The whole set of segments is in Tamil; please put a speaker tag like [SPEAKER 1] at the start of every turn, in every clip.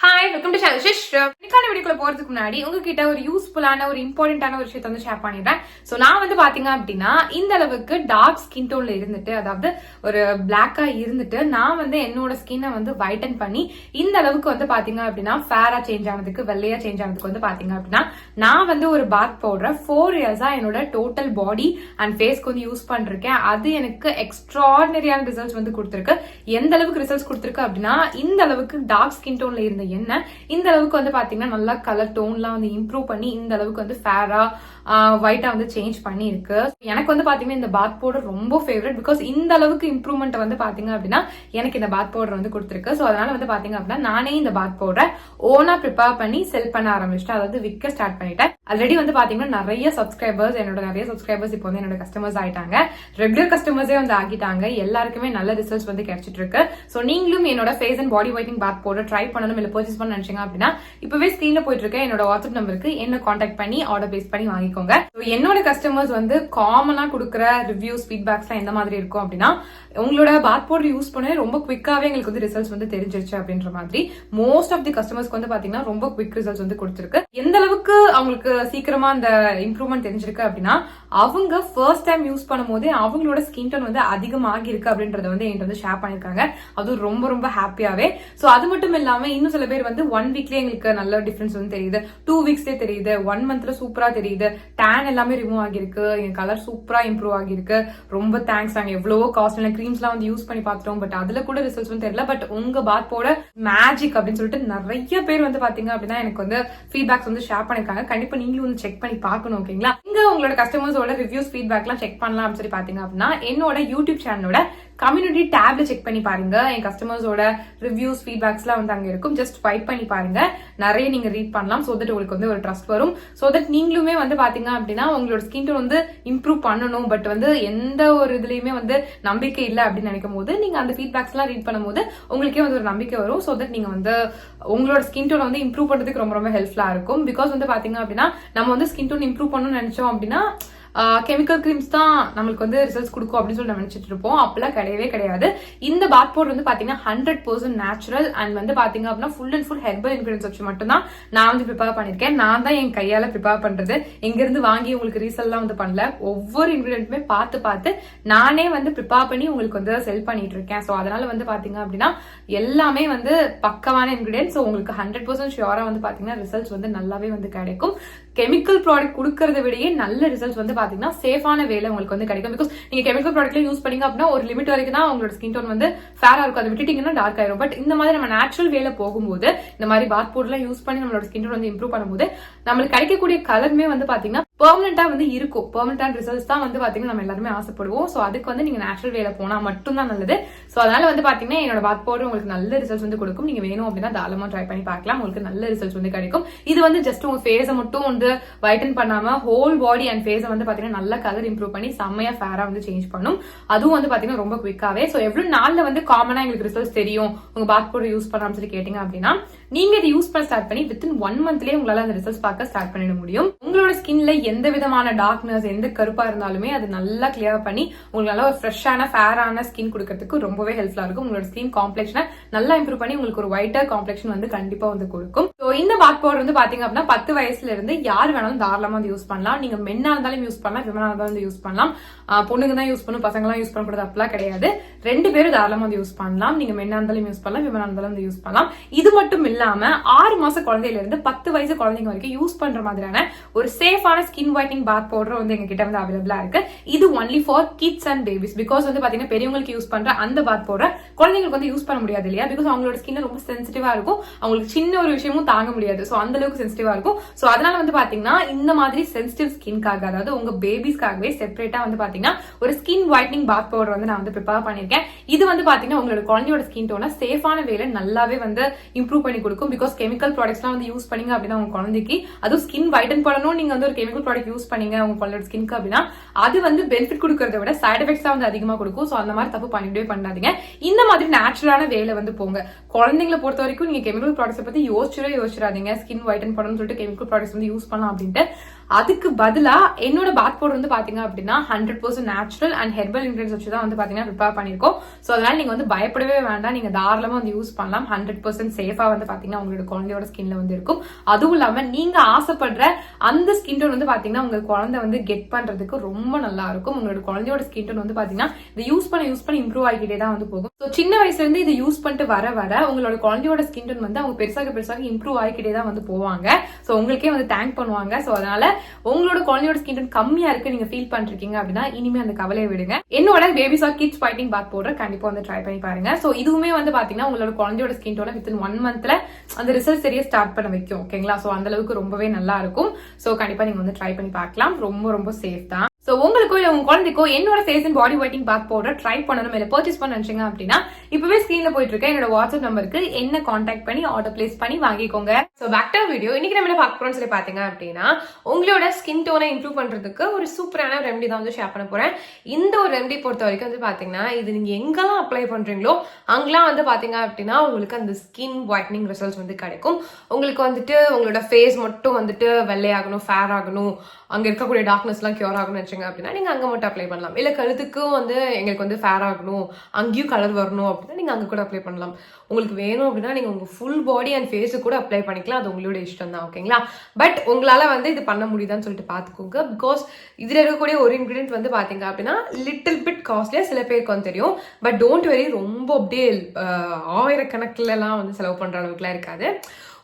[SPEAKER 1] Hi, welcome to channel sister. இன்னைக்கான வீடியோக்குள்ள போறதுக்கு முன்னாடி உங்ககிட்ட ஒரு யூஸ்ஃபுல்லான ஒரு இம்பார்ட்டன்டான ஒரு விஷயத்தை வந்து ஷேர் பண்ணிடுறேன். சோ நான் வந்து பாத்தீங்க அப்படின்னா இந்த அளவுக்கு டார்க் ஸ்கின் டோன்ல இருந்துட்டு, அதாவது ஒரு பிளாக்கா இருந்துட்டு நான் வந்து என்னோட ஸ்கின்னை வந்து வைட்டன் பண்ணி இந்த அளவுக்கு வந்து பாத்தீங்க அப்படின்னா ஃபேரா சேஞ்ச் ஆனதுக்கு, வெள்ளையா சேஞ்ச் ஆனதுக்கு வந்து பாத்தீங்க அப்படின்னா நான் வந்து ஒரு பாத் பவுடரை 4 இயர்ஸா என்னோட டோட்டல் பாடி அண்ட் ஃபேஸ்க்கு வந்து யூஸ் பண்ணிருக்கேன். அது எனக்கு எக்ஸ்ட்ராடினரியான ரிசல்ட்ஸ் வந்து கொடுத்துருக்கு. எந்த அளவுக்கு ரிசல்ட்ஸ் கொடுத்துருக்கு அப்படின்னா, இந்த அளவுக்கு டார்க் ஸ்கின் டோன்ல இருந்த என்ன இந்த அளவுக்கு வந்து பாத்தீங்கன்னா நல்லா கலர் டோன்லாம் வந்து இம்ப்ரூவ் பண்ணி இந்த அளவுக்கு வந்து ஃபேரா ஒயிட்டா வந்து சேஞ்ச் பண்ணி இருக்கு. எனக்கு வந்து பாத்தீங்கன்னா இந்த பாத் பவுடர் ரொம்ப ஃபேவரட். பிகாஸ் இந்த அளவுக்கு இம்ப்ரூவ்மெண்ட் வந்து பாத்தீங்க அப்படின்னா எனக்கு இந்த பாத் பவுடர் வந்து கொடுத்துருக்கு. சோ அதனால வந்து பாத்தீங்க அப்படின்னா நானே இந்த பாத் பவுடரை ஓனா ப்ரிப்பேர் பண்ணி செல் பண்ண ஆரம்பிச்சிட்டேன். அதாவது விற்க ஸ்டார்ட் பண்ணிட்டேன். ஆல்ரெடி வந்து பாத்தீங்கன்னா நிறைய சப்ஸ்கிரைபர்ஸ் இப்போ வந்து என்னோட கஸ்டமர்ஸ் ஆயிட்டாங்க. ரெகுலர் கஸ்டமர்ஸே வந்து ஆகிட்டாங்க. எல்லாருக்குமே நல்ல ரிசல்ட்ஸ் வந்து கிடைச்சிட்டு இருக்கு. சோ நீங்களும் என்னோட face and body whitening bath powder try பண்ணணும், இல்ல பர்ச்சேஸ் பண்ண நினைச்சீங்க அப்படின்னா இப்பவே ஸ்கிரீன்ல போயிட்டு இருக்க என்னோட வாட்ஸ்அப் நம்பருக்கு என்ன கான்டாக்ட் பண்ணி ஆர்டர் பேஸ் பண்ணி வாங்கிக்கோங்க. என்னோட கஸ்டமர்ஸ் வந்து காமனா கொடுக்குற ரிவ்யூஸ், ஃபீட்பேக்ஸ் எந்த மாதிரி இருக்கும் அப்படின்னா, உங்களோட பாத் பவுடர் யூஸ் பண்ண ரொம்ப குவிக்காவே எங்களுக்கு வந்து ரிசல்ட்ஸ் வந்து தெரிஞ்சிருச்சு அப்படின்ற மாதிரி. மோஸ்ட் ஆஃப் தி கஸ்டமர்ஸ்க்கு வந்து பாத்தீங்கன்னா ரொம்ப குவிக் ரிசல்ட்ஸ் வந்து கொடுத்துருக்கு. எந்த அளவுக்கு அவங்களுக்கு சீக்கிரமா அந்த இம்ப்ரூவ்மெண்ட் தெரிஞ்சிருக்கு அப்படின்னா, அவங்க ஃபர்ஸ்ட் டைம் யூஸ் பண்ணும் போதே அவங்களோட ஸ்கின் டோன் வந்து அதிகமாகி இருக்கு அப்படின்றத வந்து என்கிட்ட வந்து ஷேர் பண்ணிருக்காங்க. அது ரொம்ப ரொம்ப ஹாப்பியாவே. சோ அது மட்டும் இல்லாம இன்னும் சில பேர் வந்து 1 வீக்லயே எங்களுக்கு நல்ல டிஃபரன்ஸ் வந்து தெரியுது, 2 வீக்ஸ்லயே தெரியுது, 1 மந்த்ல சூப்பரா தெரியுது, டேன் எல்லாமே ரிமூவ் ஆகிருக்கு, எங்க கலர் சூப்பரா இம்ப்ரூவ் ஆகிருக்கு, ரொம்ப தேங்க்ஸ். நாங்க எவ்வளவோ காஸ்ட்லியான கிரீம்ஸ் எல்லாம் வந்து யூஸ் பண்ணி பார்த்துட்டோம், பட் அதுல கூட ரிசல்ட்ஸ் வந்து தெரியல. பட் உங்க பாத் பவுடர் மேஜிக் அப்படின்னு சொல்லிட்டு நிறைய பேர் வந்து பாத்தீங்க அப்படின்னா எனக்கு வந்து ஃபீட்பேக்ஸ் வந்து ஷேர் பண்ணிருக்காங்க. கண்டிப்பா நீங்களும் வந்து செக் பண்ணி பார்க்கணும். ஓகேங்களா? இங்க உங்களோட கஸ்டமர்ஸோட ரிவ்யூஸ், ஃபீட்பேக் எல்லாம் செக் பண்ணலாம் அப்படின்னு சொல்லி பாத்தீங்க அப்படின்னா என்னோட யூடியூப் சேனலோட கம்யூனிட்டி டேப்ல செக் பண்ணி பாருங்க. என் கஸ்டமர்ஸோட ரிவ்யூஸ், ஃபீட்பேக்ஸ் எல்லாம் வந்து அங்க இருக்கும். ஜஸ்ட் ஸ்வைப் பண்ணி பாருங்க. நிறைய நீங்க ரீட் பண்ணலாம். சோ தட் உங்களுக்கு வந்து ஒரு ட்ரஸ்ட் வரும். சோ தட் நீங்களுமே வந்து பாத்தீங்க அப்படின்னா உங்களோட ஸ்கின் டோன் வந்து இம்ப்ரூவ் பண்ணணும், பட் வந்து எந்த ஒரு இதுலயுமே வந்து நம்பிக்கை இல்லை அப்படின்னு நினைக்கும் போது நீங்க அந்த ஃபீட்பேக்ஸ் எல்லாம் ரீட் பண்ணும்போது உங்களுக்கே வந்து ஒரு நம்பிக்கை வரும். சோ தட் நீங்க வந்து உங்களோட ஸ்கின் டோன் வந்து இம்ப்ரூவ் பண்றதுக்கு ரொம்ப ரொம்ப ஹெல்ப்ஃபுல்லா இருக்கும். பிகாஸ் வந்து பாத்தீங்க அப்படின்னா நம்ம வந்து ஸ்கின் டோன் இம்ப்ரூவ் பண்ணணும்னு நினைச்சோம் அப்படின்னா கெமிக்கல் கிரீம்ஸ் தான் நம்மளுக்கு வந்து ரிசல்ட்ஸ் கொடுக்கும் அப்படின்னு சொல்லி நினைச்சிட்டு இருப்போம். அப்பெல்லாம் கிடையவே கிடையாது. இந்த பாத் பவுடர் வந்து பாத்தீங்கன்னா 100% நேச்சுரல் அண்ட் வந்து பாத்தீங்க அப்படின்னா full and full herbal ingredients வச்சு மட்டும் தான் நான் வந்து ப்ரிப்பேர் பண்ணிருக்கேன். நான் தான் என் கையால ப்ரிப்பேர் பண்றது. எங்க இருந்து வாங்கி உங்களுக்கு ரீசெல்லாம் வந்து பண்ணல. ஒவ்வொரு இன்கிரியன்ட்டுமே பார்த்து நானே வந்து ப்ரிப்பேர் பண்ணி உங்களுக்கு வந்து செல் பண்ணிட்டு இருக்கேன். சோ அதனால வந்து பாத்தீங்க அப்படின்னா எல்லாமே வந்து பக்கவான இன்கிரியன்ஸ். ஸோ உங்களுக்கு 100% ஷியோரா வந்து பாத்தீங்கன்னா ரிசல்ட்ஸ் வந்து நல்லாவே வந்து கிடைக்கும். கெமிக்கல் ப்ராடக்ட் கொடுக்கறத விடையே நல்ல ரிசல்ட்ஸ் வந்து பாத்தீங்கன்னா சேஃபான வேலை உங்களுக்கு வந்து கிடைக்கும். பிகாஸ் நீங்க கெமிக்கல் ப்ராடக்ட்ல யூஸ் பண்ணீங்க அப்படின்னா ஒரு லிமிட் வரைக்கும் தான் உங்களோட ஸ்கின் டோன் வந்து ஃபேரா இருக்கும். அதை விட்டுட்டீங்கன்னா டார்க் ஆயிரும். பட் இந்த மாதிரி நம்ம நேச்சுரல் வேலை போகும்போது, இந்த மாதிரி பாத் பவுடர்லாம் யூஸ் பண்ணி நம்மளோட ஸ்கின் டோன் வந்து இம்ப்ரூவ் பண்ணும்போது நம்மளுக்கு கிடைக்கக்கூடிய கலருமே வந்து பாத்தீங்கன்னா பெர்மனண்டா வந்து இருக்கும். பெர்மனன்டான ரிசல்ட்ஸ் தான் வந்து பாத்தீங்கன்னா நம்ம எல்லாருமே ஆசைப்படுவோம். சோ அதுக்கு வந்து நீங்க நேச்சுரல் வேலை போனா மட்டும் தான் நல்லது. சோ அதனால வந்து பாத்தீங்கன்னா என்னோட பாத் பவுடர் உங்களுக்கு நல்ல ரிசல்ட்ஸ் வந்து கொடுக்கும். நீங்க வேணும் அப்படின்னா தாராளமா ட்ரை பண்ணி பார்க்கலாம். உங்களுக்கு நல்ல ரிசல்ட்ஸ் வந்து கிடைக்கும். இது வந்து ஜஸ்ட் உங்க ஃபேஸை மட்டும் வந்து வைட்டன் பண்ணாம ஹோல் பாடி அண்ட் ஃபேஸை வந்து பாத்தீங்கன்னா நல்ல கலர் இம்ப்ரூவ் பண்ணி செம்மையா ஃபேரா வந்து சேஞ்ச் பண்ணும். அதுவும் வந்து பாத்தீங்கன்னா ரொம்ப குவிக்காவே. சோ எவ்வளவு நாள்ல வந்து காமனா எங்களுக்கு ரிசல்ட்ஸ் தெரியும் உங்க பாத் பவுடர் யூஸ் பண்ணாம சொல்லி கேட்டீங்க அப்படின்னா, நீங்க இதை யூஸ் பண்ண ஸ்டார்ட் பண்ணி வித்தின் 1 மந்த்லயே உங்களால அந்த ரிசல்ட்ஸ் பார்க்க ஸ்டார்ட் பண்ணிட முடியும். உங்களோட ஸ்கின்ல எந்த விதமான டார்க்னஸ், எந்த கருப்பா இருந்தாலுமே அது நல்லா கிளியர் பண்ணி உங்களுக்கு நல்ல ஒரு ஃப்ரெஷ்ஷான ஃபேரான ஸ்கின் கொடுக்கறதுக்கு ரொம்பவே ஹெல்ப்ஃபுல்லா இருக்கும். உங்களோட ஸ்கின் காம்ப்ளெக்ஷனை நல்லா இம்ப்ரூவ் பண்ணி உங்களுக்கு ஒரு ஒயிட்டர் காம்ப்ளெக்ஷன் வந்து கண்டிப்பா வந்து கொடுக்கும். ஸோ இந்த பாத் பவுடர் வந்து பாத்தீங்க அப்படின்னா 10 வயசுல இருந்து யார் வேணாலும் தாராளமா வந்து யூஸ் பண்ணலாம். நீங்க மென்னா இருந்தாலும் யூஸ் பண்ணலாம், விமனா இருந்தாலும் வந்து யூஸ் பண்ணலாம். பொண்ணுங்க தான் யூஸ் பண்ணும், பசங்க எல்லாம் யூஸ் பண்ணக்கூடாது அப்படிலாம் கிடையாது. 2 பேரும் தாராளமா வந்து யூஸ் பண்ணலாம். நீங்க மென்னா இருந்தாலும் யூஸ் பண்ணலாம், விமனா இருந்தாலும் வந்து யூஸ் பண்ணலாம். இது மட்டும் இல்லாம 6 மாச குழந்தையில இருந்து 10 வயசு குழந்தைங்க வரைக்கும் யூஸ் பண்ற மாதிரியான ஒரு சேஃபான ஸ்கின் ஒயிட்னிங் பாத் பவுடர் வந்து எங்க கிட்ட வந்து அவைலபிளா இருக்கு. இது only for kids and babies. Because வந்து பாத்தீங்கன்னா பெரியவங்களுக்கு யூஸ் பண்ற அந்த பாத் பவுடர் குழந்தைங்களுக்கு வந்து யூஸ் பண்ண முடியாது இல்லையா? பிகாஸ் அவங்களோட ஸ்கின் ரொம்ப சென்சிட்டிவா இருக்கும். அவங்களுக்கு சின்ன ஒரு விஷயமும் தாங்க முடியாது. சோ அந்த அளவுக்கு சென்சிட்டிவா இருக்கும். சோ அதனால வந்து பாத்தீங்கன்னா இந்த மாதிரி சென்சிட்டிவ் ஸ்கின்காக, அதாவது உங்க பேபிஸ்க்காகவே செப்பரேட்டா வந்து பாத்தீங்கன்னா ஒரு ஸ்கின் ஒயிட்னிங் பாத் பவுடர் வந்து நான் வந்து ப்ரிப்பேர் பண்ணிருக்கேன். இது வந்து பாத்தீங்கன்னா உங்களோட குழந்தையோட ஸ்கின் டோனை சேஃபான வேலை நல்லாவே வந்து இம்ப்ரூவ் பண்ணி கொடுக்கும். பிகாஸ் கெமிக்கல் ப்ராடக்ட்ஸ் எல்லாம் வந்து யூஸ் பண்ணீங்க அப்படின்னா உங்க குழந்தைக்கு, அதுவும் ஸ்கின் வைட்டன் பண்ணணும் நீங்க வந்து ஒரு கெமிக்கல் ப்ராடக்ட் யூஸ் பண்ணீங்க உங்க குழந்தையோட ஸ்கின்க்கு அப்படின்னா அது வந்து பெனிஃபிட் கொடுக்கறத விட சைட் எஃபெக்ட்ஸ் தான் வந்து அதிகமா கொடுக்கும். சோ அந்த மாதிரி தப்பு பண்ணிட்டே பண்ணாதீங்க. இந்த மாதிரி நேச்சுரலான வேலை வந்து போங்க. குழந்தைங்களை பொறுத்த வரைக்கும் நீங்க கெமிக்கல் ப்ராடக்ட்ஸ் பத்தி யோசிச்சிடாதீங்க. ஸ்கின் வைட்டன் பண்ணணும்னு சொல்லிட்டு கெமிக்கல் ப்ராடக்ட்ஸ் வந்து யூஸ் பண்ணலாம் அப்படின்ட்டு அதுக்கு பதிலா என்னோட பாத் பவுடர் வந்து பாத்தீங்க அப்படின்னா 100% நேச்சுரல் அண்ட் ஹெர்பல் இன்கிரிடியன்ஸ் வச்சு தான் வந்து பாத்தீங்கன்னா ப்ரிப்பேர் பண்ணிருக்கோம். சோ அதனால நீங்க வந்து பயப்படவே வேண்டாம், நீங்க தாராளமா வந்து யூஸ் பண்ணலாம். 100% சேஃபா வந்து பாத்தீங்கன்னா உங்களோட குழந்தையோட ஸ்கின்ல வந்து இருக்கும். அதுவும் இல்லாம நீங்க ஆசைப்படுற அந்த ஸ்கின் டோன் வந்து பாத்தீங்கன்னா உங்க குழந்தை வந்து கெட் பண்றதுக்கு ரொம்ப நல்லா இருக்கும். உங்களோட குழந்தையோட ஸ்கின் டோன் வந்து பாத்தீங்கன்னா இதை யூஸ் பண்ண இம்ப்ரூவ் ஆகிட்டே தான் வந்து போகும். ஸோ சின்ன வயசுல இருந்து இதை யூஸ் பண்ணிட்டு வர உங்களோட குழந்தையோட ஸ்கின் டோன் வந்து அவங்க பெருசாக இம்ப்ரூவ் ஆகிக்கிட்டே தான் வந்து போவாங்க. ஸோ உங்களுக்கே வந்து தேங்க் பண்ணுவாங்க. ஸோ அதனால உங்களோட குழந்தையோட ஸ்கின் டோன் கம்மியா இருக்கு நீங்க ஃபீல் பண்ணிருக்கீங்க அப்படின்னா இனிமே அந்த கவலையை விடுங்க. என்னோட பேபிஸ் ஆர் கிட்ஸ் ஃபைட்டிங் பாத் பவுடர் கண்டிப்பா வந்து ட்ரை பண்ணி பாருங்க. ஸோ இதுவுமே வந்து பாத்தீங்கன்னா உங்களோட குழந்தையோட ஸ்கின் டோனை வித்தின் 1 மந்த்ல அந்த ரிசல்ட் சரியா ஸ்டார்ட் பண்ண வைக்கும். ஓகேங்களா? ஸோ அந்த அளவுக்கு ரொம்பவே நல்லா இருக்கும். ஸோ கண்டிப்பா நீங்க வந்து ட்ரை பண்ணி பார்க்கலாம். ரொம்ப சேஃப் தான். சோ உங்களுக்கோ இல்ல உங்க குழந்தைக்கோ என்னோட face and body whitening bath powder try பண்ணணும் இல்ல பர்ச்சேஸ் பண்ண நினைச்சீங்க அப்படின்னா இப்பவே ஸ்கிரீன்ல போயிட்டு இருக்க என்னோட வாட்ஸ்அப் நம்பருக்கு என்ன கான்டாக்ட் பண்ணி ஆர்டர் பிளேஸ் பண்ணி வாங்கிக்கோங்க. So back to video. இன்னைக்கு நம்ம என்ன பார்க்க போறோம்னு சொல்லி பாத்தீங்க அப்படின்னா உங்களோட ஸ்கின் டோனை இம்ப்ரூவ் பண்றதுக்கு ஒரு சூப்பரான ரெமெடி தான் வந்து ஷேர் பண்ண போறேன். இந்த ஒரு ரெமெடி பொறுத்த வரைக்கும் வந்து பாத்தீங்கன்னா இது நீங்க எங்கெல்லாம் அப்ளை பண்றீங்களோ அங்கெல்லாம் வந்து பாத்தீங்க அப்படின்னா உங்களுக்கு அந்த ஸ்கின் ஒயிட்னிங் ரிசல்ட்ஸ் வந்து கிடைக்கும். உங்களுக்கு வந்துட்டு உங்களோட ஃபேஸ் மட்டும் வந்துட்டு வெள்ளையாகணும், ஃபேர் ஆகணும், அங்க இருக்கக்கூடிய டார்க்னஸ் எல்லாம் கியூர் ஆகணும்னு நினைச்சீங்க அப்படின்னா நீங்க அங்க மட்டும் அப்ளை பண்ணலாம். இல்ல கழுத்துக்கும் வந்து எங்களுக்கு வந்து ஃபேர் ஆகணும், அங்கேயும் கலர் வரணும் அப்படின்னா நீங்க அங்க கூட அப்ளை பண்ணலாம். உங்களுக்கு வேணும் அப்படின்னா நீங்க உங்க ஃபுல் பாடி அண்ட் ஃபேஸு கூட அப்ளை பண்ணிக்கலாம். அது உங்களோட இஷ்டம் தான். ஓகேங்களா? பட் உங்களால வந்து இது பண்ண முடியுதான்னு சொல்லிட்டு பாத்துக்கோங்க. பிகாஸ் இதுல இருக்கக்கூடிய ஒரு இன்கிரிடியன்ட் வந்து பாத்தீங்க அப்படின்னா லிட்டில் பிட் காஸ்ட்லியா சில பேருக்கு வந்து தெரியும். பட் டோன்ட் வெரி, ரொம்ப அப்படியே ஆயிரக்கணக்கில் எல்லாம் வந்து செலவு பண்ற அளவுக்குலாம் இருக்காது.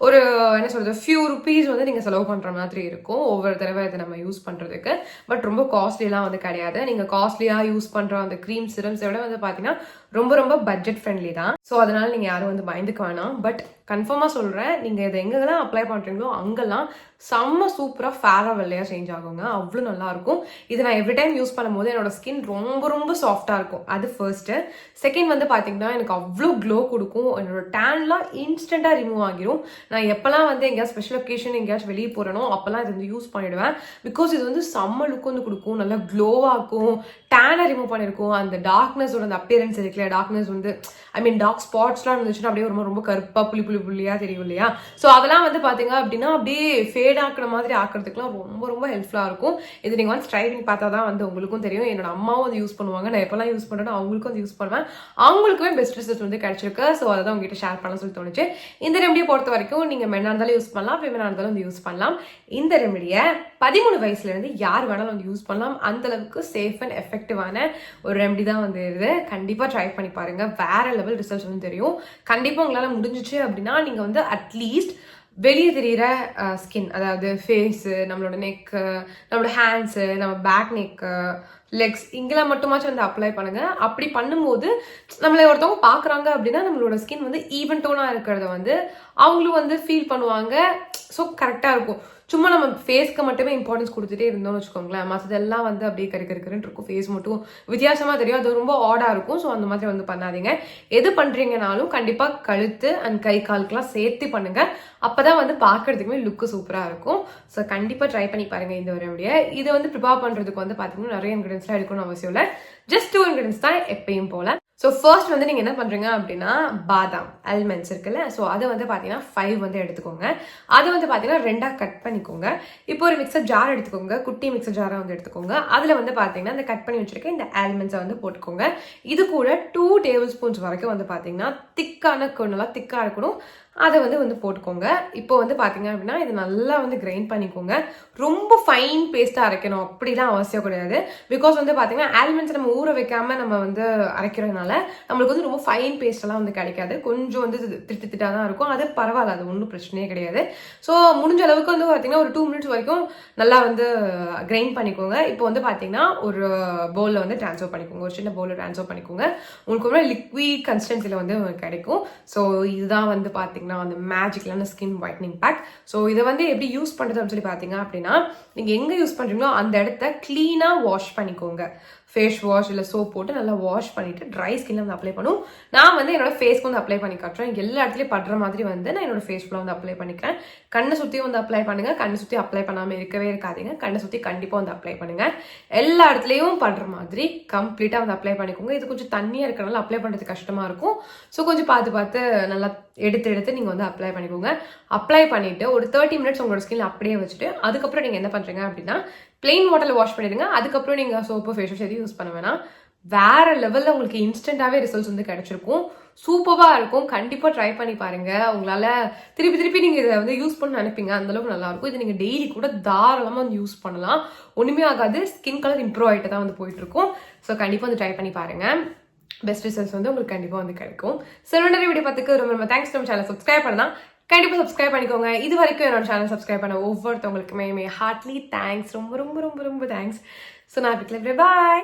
[SPEAKER 1] ஒரு என்ன சொல்றது, ஃபியூ ருபீஸ் வந்து நீங்க செலவு பண்ற மாதிரி இருக்கும் ஒவ்வொரு தடவை இதை நம்ம யூஸ் பண்றதுக்கு. பட் ரொம்ப காஸ்ட்லிலாம் வந்து கிடையாது. நீங்க காஸ்ட்லியா யூஸ் பண்ற அந்த கிரீம் சிரம்ஸை விட வந்து பாத்தீங்கன்னா ரொம்ப பட்ஜெட் ஃப்ரெண்ட்லி தான். ஸோ அதனால நீங்க யாரும் வந்து பயந்துக்க வேணாம். பட் கன்ஃபார்மா சொல்றேன், நீங்க இதை எங்கெல்லாம் அப்ளை பண்றீங்களோ அங்கெல்லாம் செம்ம சூப்பரா ஃபேரா வெள்ளையா சேஞ்ச் ஆகுங்க. அவ்வளோ நல்லா இருக்கும். இது நான் எவ்ரி டைம் யூஸ் பண்ணும்போது என்னோட ஸ்கின் ரொம்ப சாஃப்டா இருக்கும். அது ஃபர்ஸ்ட். செகண்ட் வந்து பாத்தீங்கன்னா எனக்கு அவ்வளோ க்ளோ கொடுக்கும். என்னோட டேன்லாம் இன்ஸ்டன்டா ரிமூவ் ஆகிரும். நான் எப்பெல்லாம் வந்து எங்கேயாவது ஸ்பெஷல் ஒகேஷன் எங்கேயாச்சும் வெளியே போறேனோ அப்பெல்லாம் இது வந்து யூஸ் பண்ணிடுவேன். பிகாஸ் இது வந்து செம்ம லுக் வந்து கொடுக்கும், நல்லா க்ளோவாக்கும், டேனை ரிமூவ் பண்ணிருக்கும். அந்த டார்க்னஸோட அந்த அப்பியரன்ஸ் இருக்குல்ல, டார்க்னஸ் வந்து டார்க் ஸ்பாட்ஸ்லாம் இருந்துச்சுன்னா அப்படியே ரொம்ப கருப்பா புள்ளியா தெரியும் இல்லையா? ஸோ அதெல்லாம் வந்து பாத்தீங்க அப்படின்னா அப்படியே ஃபேட் ஆக்குற மாதிரி ஆக்குறதுக்குலாம் ரொம்ப ஹெல்ப்ஃபுல்லா இருக்கும். இது நீங்க வந்து ட்ரை பண்ணி பார்த்தா தான் வந்து உங்களுக்கும் தெரியும். என்னோட அம்மாவும் வந்து யூஸ் பண்ணுவாங்க. நான் எப்பெல்லாம் யூஸ் பண்றேனோ அவங்களுக்கும் வந்து யூஸ் பண்ணுவேன். அவங்களுக்குமே பெஸ்ட் ரிசல்ட் வந்து கிடைச்சிருக்கு. ஸோ அதை தான் உங்ககிட்ட ஷேர் பண்ண சொல்லி தோணுச்சு. இந்த ரெமடியை பொறுத்த வரைக்கும் நீங்க மென்னா இருந்தாலும் யூஸ் பண்ணலாம், ஃபெமினா இருந்தாலும் வந்து யூஸ் பண்ணலாம். இந்த ரெமடியை 13 வயசுல இருந்து யார் வேணாலும் வந்து யூஸ் பண்ணலாம். அந்த அளவுக்கு சேஃப் அண்ட் எஃபெக்டிவான ஒரு ரெமடி தான் வந்து இது. கண்டிப்பா ட்ரை பண்ணி பாருங்க. வேற லெவல் ரிசல்ட் வந்து தெரியும். கண்டிப்பா உங்களால முடிஞ்சிச்சு அப்படின்னா நீங்க வந்து அட்லீஸ்ட் வெளியே தெரிகிற ஸ்கின், அதாவது ஃபேஸு, நம்மளோட நெக்கு, நம்மளோட ஹேண்ட்ஸு, நம்ம பேக் நெக்கு, லெக்ஸ், இங்கெல்லாம் மட்டுமாச்சும் வந்து அப்ளை பண்ணுங்க. அப்படி பண்ணும்போது நம்மளை ஒருத்தவங்க பாக்குறாங்க அப்படின்னா நம்மளோட ஸ்கின் வந்து ஈவன் டோனா இருக்கிறத வந்து அவங்களும் வந்து ஃபீல் பண்ணுவாங்க. ஸோ கரெக்டா இருக்கும். சும்மா நம்ம ஃபேஸ்க்கு மட்டுமே இம்பார்ட்டன்ஸ் கொடுத்துட்டே இருந்தோம்னு வச்சுக்கோங்களேன், மற்றதெல்லாம் வந்து அப்படியே கருக்குன்னு இருக்கும். ஃபேஸ் மட்டும் வித்தியாசமா தெரியும். அது ரொம்ப ஆடா இருக்கும். ஸோ அந்த மாதிரி வந்து பண்ணாதீங்க. எது பண்றீங்கனாலும் கண்டிப்பா கழுத்து அண்ட் கை காலுக்கெல்லாம் சேர்த்து பண்ணுங்க. அப்பதான் வந்து பாக்குறதுக்குமே லுக்கு சூப்பரா இருக்கும். ஸோ கண்டிப்பா ட்ரை பண்ணி பாருங்க இந்த ஒரு வீடியோ. இதை வந்து ப்ரிப்பேர் பண்றதுக்கு வந்து பாத்தீங்கன்னா நிறைய இன்கிரிடியன்ஸ்லாம் எடுக்கணும்னு அவசியம் இல்லை. ஜஸ்ட் 2 இன்கிரிடியன்ஸ் தான் எப்பயும் போல. ஸோ ஃபர்ஸ்ட் வந்து நீங்கள் என்ன பண்ணுறீங்க அப்படின்னா பாதாம் ஆல்மண்ட்ஸ் இருக்குல்ல, ஸோ அதை வந்து பார்த்தீங்கன்னா 5 வந்து எடுத்துக்கோங்க. அதை வந்து பார்த்தீங்கன்னா 2ஆக கட் பண்ணிக்கோங்க. இப்போ ஒரு மிக்சர் ஜார் எடுத்துக்கோங்க, குட்டி மிக்சர் ஜாரை வந்து எடுத்துக்கோங்க. அதில் வந்து பார்த்தீங்கன்னா இந்த கட் பண்ணி வச்சிருக்க இந்த ஆல்மண்ட்ஸை வந்து போட்டுக்கோங்க. இது கூட 2 டேபிள் ஸ்பூன்ஸ் வரைக்கும் வந்து பார்த்தீங்கன்னா திக்கான நல்லா திக்காக இருக்கணும், அதை வந்து போட்டுக்கோங்க. இப்போ வந்து பார்த்தீங்க அப்படின்னா இது நல்லா வந்து கிரைண்ட் பண்ணிக்கோங்க. ரொம்ப ஃபைன் பேஸ்ட்டாக அரைக்கணும் அப்படிலாம் அவசியம் கிடையாது. பிகாஸ் வந்து பார்த்தீங்கன்னா ஆல்மண்ட்ஸ் நம்ம ஊற வைக்காம நம்ம வந்து அரைக்கிறதுனால நம்மளுக்கு வந்து ரொம்ப ஃபைன் பேஸ்டெல்லாம் வந்து கிடைக்காது. கொஞ்சம் வந்து திட்டாக தான் இருக்கும். அது பரவாயில்ல, அது ஒன்றும் பிரச்சனையே கிடையாது. ஸோ முடிஞ்ச அளவுக்கு வந்து பார்த்தீங்கன்னா ஒரு 2 மினிட்ஸ் வரைக்கும் நல்லா வந்து கிரைண்ட் பண்ணிக்கோங்க. இப்போ வந்து பார்த்தீங்கன்னா ஒரு பவுலில் வந்து ட்ரான்ஸ்ஃபர் பண்ணிக்கோங்க. ஒரு சின்ன பவுலில் ட்ரான்ஸ்ஃபர் பண்ணிக்கோங்க. உங்களுக்கு ஒரு லிக்விட் கன்சிஸ்டன்சியில் வந்து கிடைக்கும். ஸோ இதுதான் வந்து பார்த்தீங்கன்னா அந்த மேஜிக்கலான ஸ்கின் ஒயிட்னிங் பேக். ஸோ இதை வந்து எப்படி யூஸ் பண்ணுறது அப்படின்னு சொல்லி பார்த்தீங்க அப்படின்னா நீங்கள் எங்கே யூஸ் பண்ணுறீங்களோ அந்த இடத்த க்ளீனாக வாஷ் பண்ணிக்கோங்க. ஃபேஸ் வாஷ் இல்லை சோப் போட்டு நல்லா வாஷ் பண்ணிட்டு ட்ரை ஸ்கின்ல வந்து அப்ளை பண்ணும். நான் வந்து என்னோட ஃபேஸ்க்கு வந்து அப்ளை பண்ணி காட்டுறேன். எல்லா இடத்துலையும் படுற மாதிரி வந்து நான் என்னோட ஃபேஸ் ஃபுல்லாக வந்து அப்ளை பண்ணிக்கிறேன். கண்ணை சுற்றியும் வந்து அப்ளை பண்ணுங்க. கண்ணை சுற்றி அப்ளை பண்ணாமல் இருக்கவே இருக்காதீங்க. கண்ணை சுற்றி கண்டிப்பாக வந்து அப்ளை பண்ணுங்க. எல்லா இடத்துலையும் படுற மாதிரி கம்ப்ளீட்டாக வந்து அப்ளை பண்ணிக்கோங்க. இது கொஞ்சம் தண்ணியாக இருக்கிறனால அப்ளை பண்ணுறது கஷ்டமாக இருக்கும். ஸோ கொஞ்சம் பார்த்து நல்லா எடுத்து நீங்கள் வந்து அப்ளை பண்ணிக்கோங்க. அப்ளை பண்ணிட்டு ஒரு 30 மினிட்ஸ் உங்களோட ஸ்கின் அப்படியே வச்சுட்டு அதுக்கப்புறம் நீங்கள் என்ன பண்ணுறீங்க அப்படின்னா பிளெயின் வாட்டரில் வாஷ் பண்ணிடுங்க. அதுக்கப்புறம் நீங்கள் சோப்பு ஃபேஸ் வாஷ் எதுவும் யூஸ் பண்ண வேணாம். வேற லெவலில் உங்களுக்கு இன்ஸ்டன்டாகவே ரிசல்ட்ஸ் வந்து கிடைச்சிருக்கும். சூப்பராக இருக்கும். கண்டிப்பாக ட்ரை பண்ணி பாருங்க. உங்களால் திருப்பி நீங்கள் இதை வந்து யூஸ் பண்ண நினைப்பீங்க. அந்தளவுக்கு நல்லா இருக்கும். இது நீங்கள் டெய்லி கூட தாராளமாக வந்து யூஸ் பண்ணலாம். ஒன்றுமே ஆகாது. ஸ்கின் கலர் இம்ப்ரூவ் ஆகிட்டு தான் வந்து போயிட்டு இருக்கும். ஸோ கண்டிப்பாக வந்து ட்ரை பண்ணி பாருங்க. பெஸ்ட் ரிசல்ட்ஸ் வந்து உங்களுக்கு கண்டிப்பாக வந்து கிடைக்கும். சில வீடியோ பார்த்துக்கு ரொம்ப தேங்க்ஸ். நம்ம சேனல் சப்ஸ்கிரைப் பண்ணலாம். கண்டிப்பாக சப்ஸ்கிரைப் பண்ணிக்கோங்க. இது வரைக்கும் என்னோட சேனல் சப்ஸ்கிரைப் பண்ண ஒவ்வொருத்தவங்களுக்குமே ஹார்ட்லி தேங்க்ஸ். ரொம்ப தேங்க்ஸ். ஸோ நான் வீட்டில் பாய்.